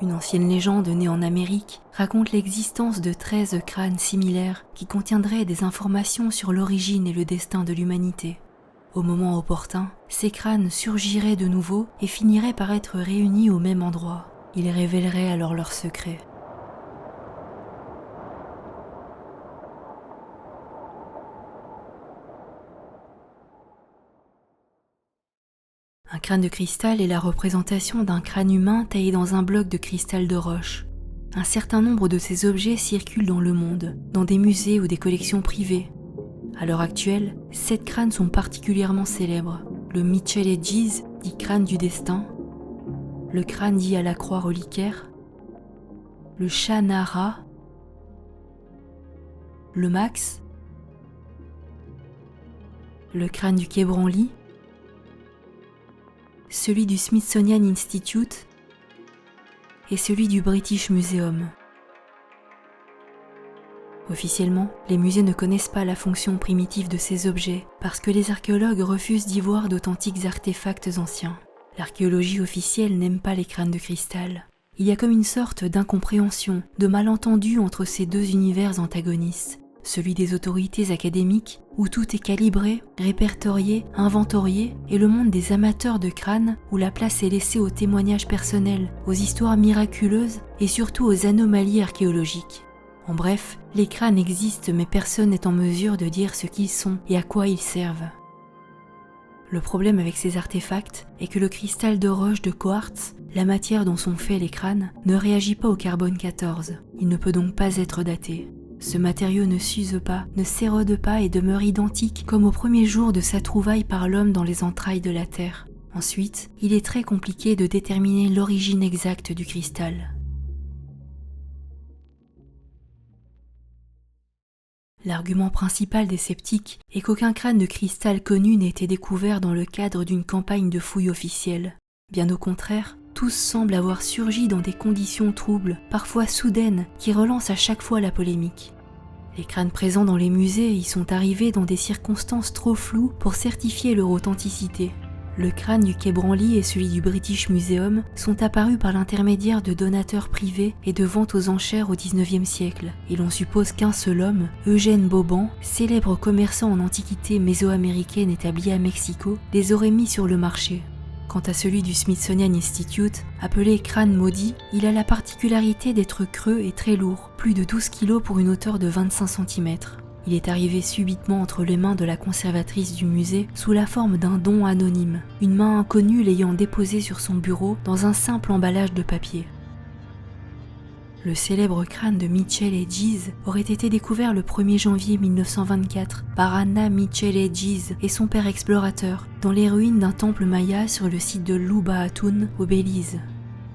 Une ancienne légende née en Amérique raconte l'existence de 13 crânes similaires qui contiendraient des informations sur l'origine et le destin de l'humanité. Au moment opportun, ces crânes surgiraient de nouveau et finiraient par être réunis au même endroit. Ils révéleraient alors leurs secrets. Un crâne de cristal est la représentation d'un crâne humain taillé dans un bloc de cristal de roche. Un certain nombre de ces objets circulent dans le monde, dans des musées ou des collections privées. À l'heure actuelle, 7 crânes sont particulièrement célèbres. Le Mitchell et Gies, dit crâne du destin, le crâne dit à la croix reliquaire, le Shah Nara, le Max, le crâne du Quai Branly, celui du Smithsonian Institute et celui du British Museum. Officiellement, les musées ne connaissent pas la fonction primitive de ces objets parce que les archéologues refusent d'y voir d'authentiques artefacts anciens. L'archéologie officielle n'aime pas les crânes de cristal. Il y a comme une sorte d'incompréhension, de malentendu entre ces deux univers antagonistes. Celui des autorités académiques, où tout est calibré, répertorié, inventorié, et le monde des amateurs de crânes, où la place est laissée aux témoignages personnels, aux histoires miraculeuses et surtout aux anomalies archéologiques. En bref, les crânes existent mais personne n'est en mesure de dire ce qu'ils sont et à quoi ils servent. Le problème avec ces artefacts est que le cristal de roche de quartz, la matière dont sont faits les crânes, ne réagit pas au carbone 14. Il ne peut donc pas être daté. Ce matériau ne s'use pas, ne s'érode pas et demeure identique comme au premier jour de sa trouvaille par l'homme dans les entrailles de la Terre. Ensuite, il est très compliqué de déterminer l'origine exacte du cristal. L'argument principal des sceptiques est qu'aucun crâne de cristal connu n'a été découvert dans le cadre d'une campagne de fouilles officielle. Bien au contraire, tous semblent avoir surgi dans des conditions troubles, parfois soudaines, qui relancent à chaque fois la polémique. Les crânes présents dans les musées y sont arrivés dans des circonstances trop floues pour certifier leur authenticité. Le crâne du Quai Branly et celui du British Museum sont apparus par l'intermédiaire de donateurs privés et de ventes aux enchères au XIXe siècle, et l'on suppose qu'un seul homme, Eugène Boban, célèbre commerçant en antiquité mésoaméricaine établi à Mexico, les aurait mis sur le marché. Quant à celui du Smithsonian Institute, appelé crâne maudit, il a la particularité d'être creux et très lourd, plus de 12 kg pour une hauteur de 25 cm. Il est arrivé subitement entre les mains de la conservatrice du musée sous la forme d'un don anonyme, une main inconnue l'ayant déposé sur son bureau dans un simple emballage de papier. Le célèbre crâne de Mitchell et Gies aurait été découvert le 1er janvier 1924 par Anna Mitchell et Gies et son père explorateur dans les ruines d'un temple maya sur le site de Lubahatun au Belize.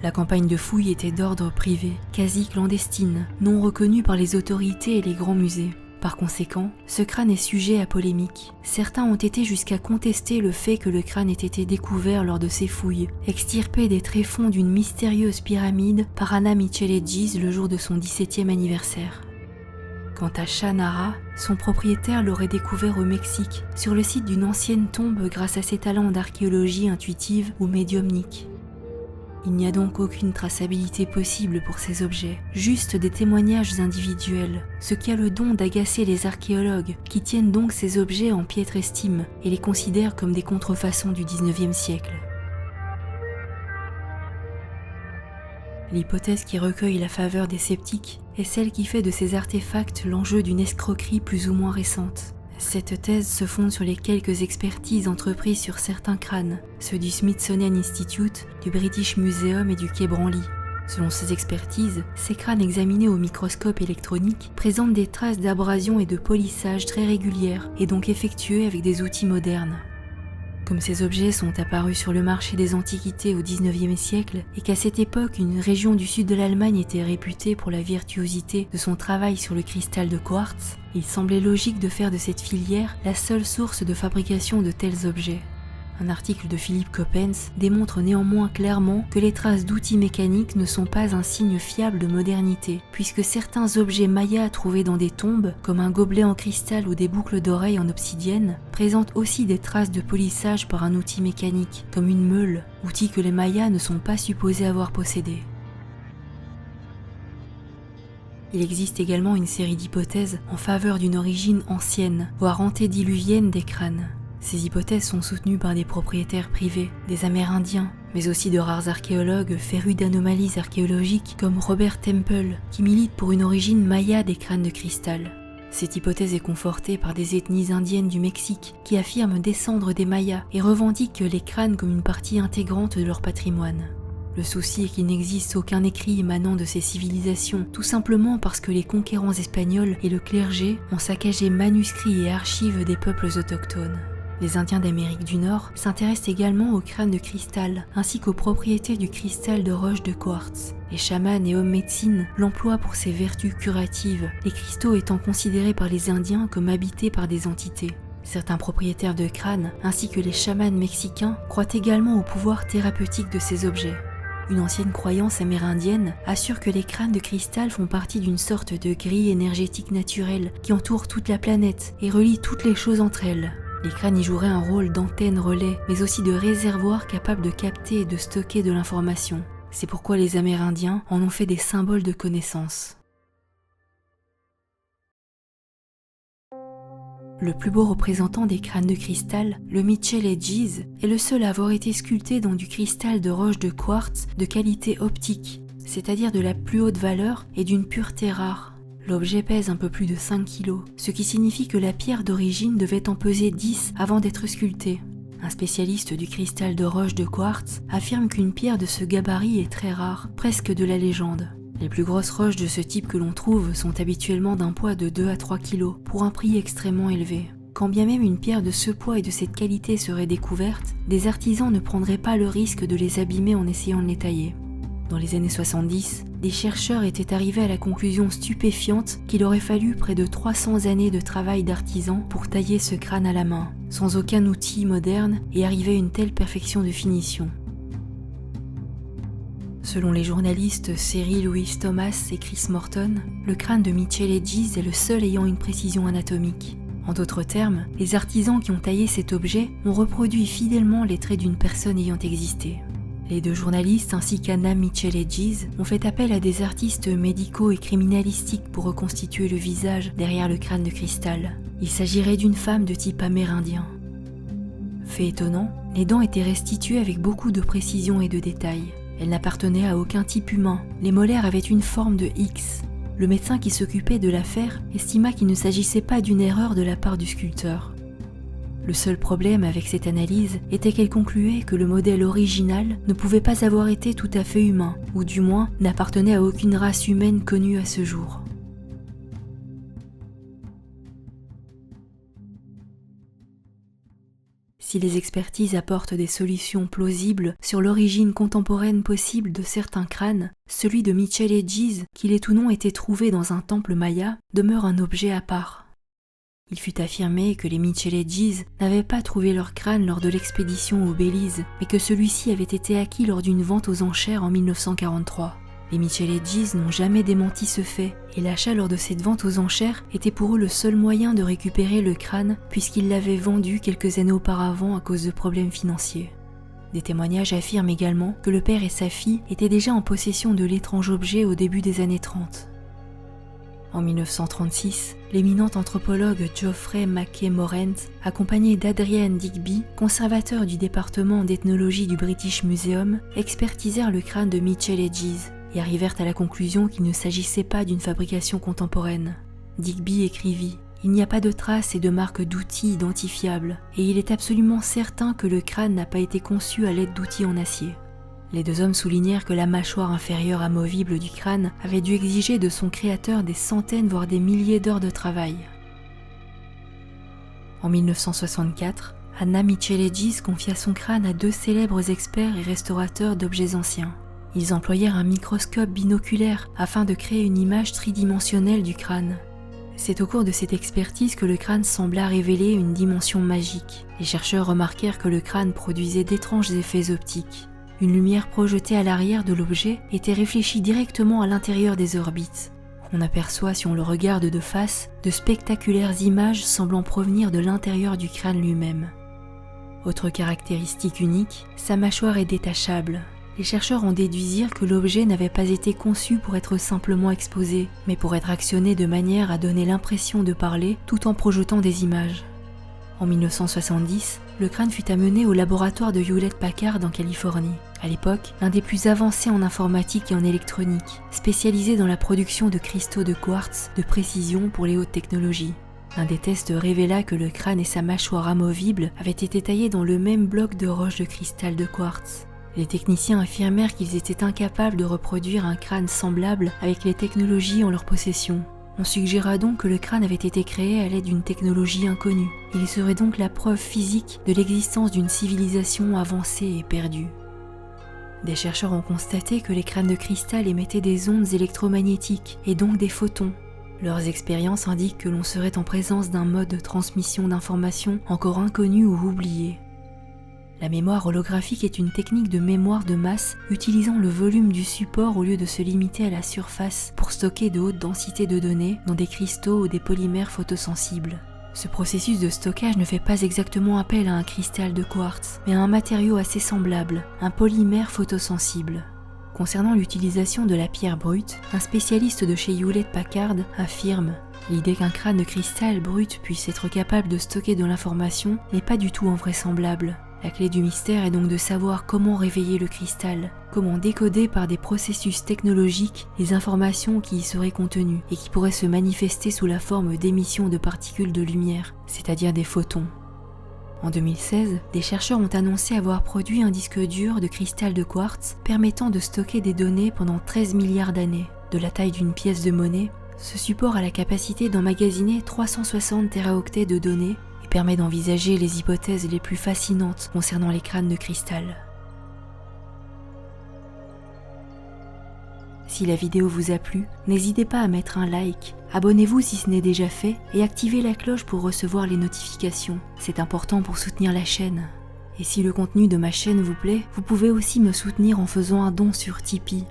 La campagne de fouilles était d'ordre privé, quasi clandestine, non reconnue par les autorités et les grands musées. Par conséquent, ce crâne est sujet à polémique. Certains ont été jusqu'à contester le fait que le crâne ait été découvert lors de ces fouilles, extirpé des tréfonds d'une mystérieuse pyramide par Anna Mitchell et Gies le jour de son 17e anniversaire. Quant à Shah Nara, son propriétaire l'aurait découvert au Mexique, sur le site d'une ancienne tombe grâce à ses talents d'archéologie intuitive ou médiumnique. Il n'y a donc aucune traçabilité possible pour ces objets, juste des témoignages individuels, ce qui a le don d'agacer les archéologues, qui tiennent donc ces objets en piètre estime et les considèrent comme des contrefaçons du XIXe siècle. L'hypothèse qui recueille la faveur des sceptiques est celle qui fait de ces artefacts l'enjeu d'une escroquerie plus ou moins récente. Cette thèse se fonde sur les quelques expertises entreprises sur certains crânes, ceux du Smithsonian Institute, du British Museum et du Quai Branly. Selon ces expertises, ces crânes examinés au microscope électronique présentent des traces d'abrasion et de polissage très régulières et donc effectuées avec des outils modernes. Comme ces objets sont apparus sur le marché des antiquités au XIXe siècle et qu'à cette époque une région du sud de l'Allemagne était réputée pour la virtuosité de son travail sur le cristal de quartz, il semblait logique de faire de cette filière la seule source de fabrication de tels objets. Un article de Philippe Coppens démontre néanmoins clairement que les traces d'outils mécaniques ne sont pas un signe fiable de modernité, puisque certains objets mayas trouvés dans des tombes, comme un gobelet en cristal ou des boucles d'oreilles en obsidienne, présentent aussi des traces de polissage par un outil mécanique, comme une meule, outil que les mayas ne sont pas supposés avoir possédé. Il existe également une série d'hypothèses en faveur d'une origine ancienne, voire antédiluvienne des crânes. Ces hypothèses sont soutenues par des propriétaires privés, des Amérindiens, mais aussi de rares archéologues férus d'anomalies archéologiques comme Robert Temple, qui milite pour une origine maya des crânes de cristal. Cette hypothèse est confortée par des ethnies indiennes du Mexique qui affirment descendre des Mayas et revendiquent les crânes comme une partie intégrante de leur patrimoine. Le souci est qu'il n'existe aucun écrit émanant de ces civilisations, tout simplement parce que les conquérants espagnols et le clergé ont saccagé manuscrits et archives des peuples autochtones. Les Indiens d'Amérique du Nord s'intéressent également aux crânes de cristal, ainsi qu'aux propriétés du cristal de roche de quartz. Les chamans et hommes médecine l'emploient pour ses vertus curatives, les cristaux étant considérés par les Indiens comme habités par des entités. Certains propriétaires de crânes, ainsi que les chamans mexicains, croient également au pouvoir thérapeutique de ces objets. Une ancienne croyance amérindienne assure que les crânes de cristal font partie d'une sorte de grille énergétique naturelle qui entoure toute la planète et relie toutes les choses entre elles. Les crânes y joueraient un rôle d'antenne relais, mais aussi de réservoir capable de capter et de stocker de l'information. C'est pourquoi les Amérindiens en ont fait des symboles de connaissance. Le plus beau représentant des crânes de cristal, le Michele Giz, est le seul à avoir été sculpté dans du cristal de roche de quartz de qualité optique, c'est-à-dire de la plus haute valeur et d'une pureté rare. L'objet pèse un peu plus de 5 kg, ce qui signifie que la pierre d'origine devait en peser 10 avant d'être sculptée. Un spécialiste du cristal de roche de quartz affirme qu'une pierre de ce gabarit est très rare, presque de la légende. Les plus grosses roches de ce type que l'on trouve sont habituellement d'un poids de 2 à 3 kg pour un prix extrêmement élevé. Quand bien même une pierre de ce poids et de cette qualité serait découverte, des artisans ne prendraient pas le risque de les abîmer en essayant de les tailler. Dans les années 70, des chercheurs étaient arrivés à la conclusion stupéfiante qu'il aurait fallu près de 300 années de travail d'artisan pour tailler ce crâne à la main, sans aucun outil moderne et arriver à une telle perfection de finition. Selon les journalistes Cyril Louis Thomas et Chris Morton, le crâne de Michele Giz est le seul ayant une précision anatomique. En d'autres termes, les artisans qui ont taillé cet objet ont reproduit fidèlement les traits d'une personne ayant existé. Les deux journalistes ainsi qu'Anna Michele Giz ont fait appel à des artistes médicaux et criminalistiques pour reconstituer le visage derrière le crâne de cristal. Il s'agirait d'une femme de type amérindien. Fait étonnant, les dents étaient restituées avec beaucoup de précision et de détails. Elles n'appartenaient à aucun type humain, les molaires avaient une forme de X. Le médecin qui s'occupait de l'affaire estima qu'il ne s'agissait pas d'une erreur de la part du sculpteur. Le seul problème avec cette analyse était qu'elle concluait que le modèle original ne pouvait pas avoir été tout à fait humain, ou du moins n'appartenait à aucune race humaine connue à ce jour. Si les expertises apportent des solutions plausibles sur l'origine contemporaine possible de certains crânes, celui de Michele Giz, qu'il ait ou non été trouvé dans un temple maya, demeure un objet à part. Il fut affirmé que les Michele Giz n'avaient pas trouvé leur crâne lors de l'expédition au Belize, mais que celui-ci avait été acquis lors d'une vente aux enchères en 1943. Les Michele Giz n'ont jamais démenti ce fait, et l'achat lors de cette vente aux enchères était pour eux le seul moyen de récupérer le crâne puisqu'ils l'avaient vendu quelques années auparavant à cause de problèmes financiers. Des témoignages affirment également que le père et sa fille étaient déjà en possession de l'étrange objet au début des années 30. En 1936, l'éminent anthropologue Geoffrey Mackay Morant, accompagné d'Adrian Digby, conservateur du département d'ethnologie du British Museum, expertisèrent le crâne de Michele Giz et arrivèrent à la conclusion qu'il ne s'agissait pas d'une fabrication contemporaine. Digby écrivit « Il n'y a pas de traces et de marques d'outils identifiables, et il est absolument certain que le crâne n'a pas été conçu à l'aide d'outils en acier. » Les deux hommes soulignèrent que la mâchoire inférieure amovible du crâne avait dû exiger de son créateur des centaines voire des milliers d'heures de travail. En 1964, Anna Michele Giz confia son crâne à deux célèbres experts et restaurateurs d'objets anciens. Ils employèrent un microscope binoculaire afin de créer une image tridimensionnelle du crâne. C'est au cours de cette expertise que le crâne sembla révéler une dimension magique. Les chercheurs remarquèrent que le crâne produisait d'étranges effets optiques. Une lumière projetée à l'arrière de l'objet était réfléchie directement à l'intérieur des orbites. On aperçoit, si on le regarde de face, de spectaculaires images semblant provenir de l'intérieur du crâne lui-même. Autre caractéristique unique, sa mâchoire est détachable. Les chercheurs en déduisirent que l'objet n'avait pas été conçu pour être simplement exposé, mais pour être actionné de manière à donner l'impression de parler tout en projetant des images. En 1970, le crâne fut amené au laboratoire de Hewlett-Packard en Californie. À l'époque, l'un des plus avancés en informatique et en électronique, spécialisé dans la production de cristaux de quartz de précision pour les hautes technologies. Un des tests révéla que le crâne et sa mâchoire amovible avaient été taillés dans le même bloc de roche de cristal de quartz. Les techniciens affirmèrent qu'ils étaient incapables de reproduire un crâne semblable avec les technologies en leur possession. On suggéra donc que le crâne avait été créé à l'aide d'une technologie inconnue. Il serait donc la preuve physique de l'existence d'une civilisation avancée et perdue. Des chercheurs ont constaté que les crânes de cristal émettaient des ondes électromagnétiques et donc des photons. Leurs expériences indiquent que l'on serait en présence d'un mode de transmission d'informations encore inconnu ou oublié. La mémoire holographique est une technique de mémoire de masse utilisant le volume du support au lieu de se limiter à la surface pour stocker de hautes densités de données dans des cristaux ou des polymères photosensibles. Ce processus de stockage ne fait pas exactement appel à un cristal de quartz, mais à un matériau assez semblable, un polymère photosensible. Concernant l'utilisation de la pierre brute, un spécialiste de chez Hewlett-Packard affirme « L'idée qu'un crâne de cristal brut puisse être capable de stocker de l'information n'est pas du tout invraisemblable. La clé du mystère est donc de savoir comment réveiller le cristal, comment décoder par des processus technologiques les informations qui y seraient contenues et qui pourraient se manifester sous la forme d'émissions de particules de lumière, c'est-à-dire des photons. » En 2016, des chercheurs ont annoncé avoir produit un disque dur de cristal de quartz permettant de stocker des données pendant 13 milliards d'années. De la taille d'une pièce de monnaie, ce support a la capacité d'emmagasiner 360 téraoctets de données et permet d'envisager les hypothèses les plus fascinantes concernant les crânes de cristal. Si la vidéo vous a plu, n'hésitez pas à mettre un like, abonnez-vous si ce n'est déjà fait et activez la cloche pour recevoir les notifications. C'est important pour soutenir la chaîne. Et si le contenu de ma chaîne vous plaît, vous pouvez aussi me soutenir en faisant un don sur Tipeee.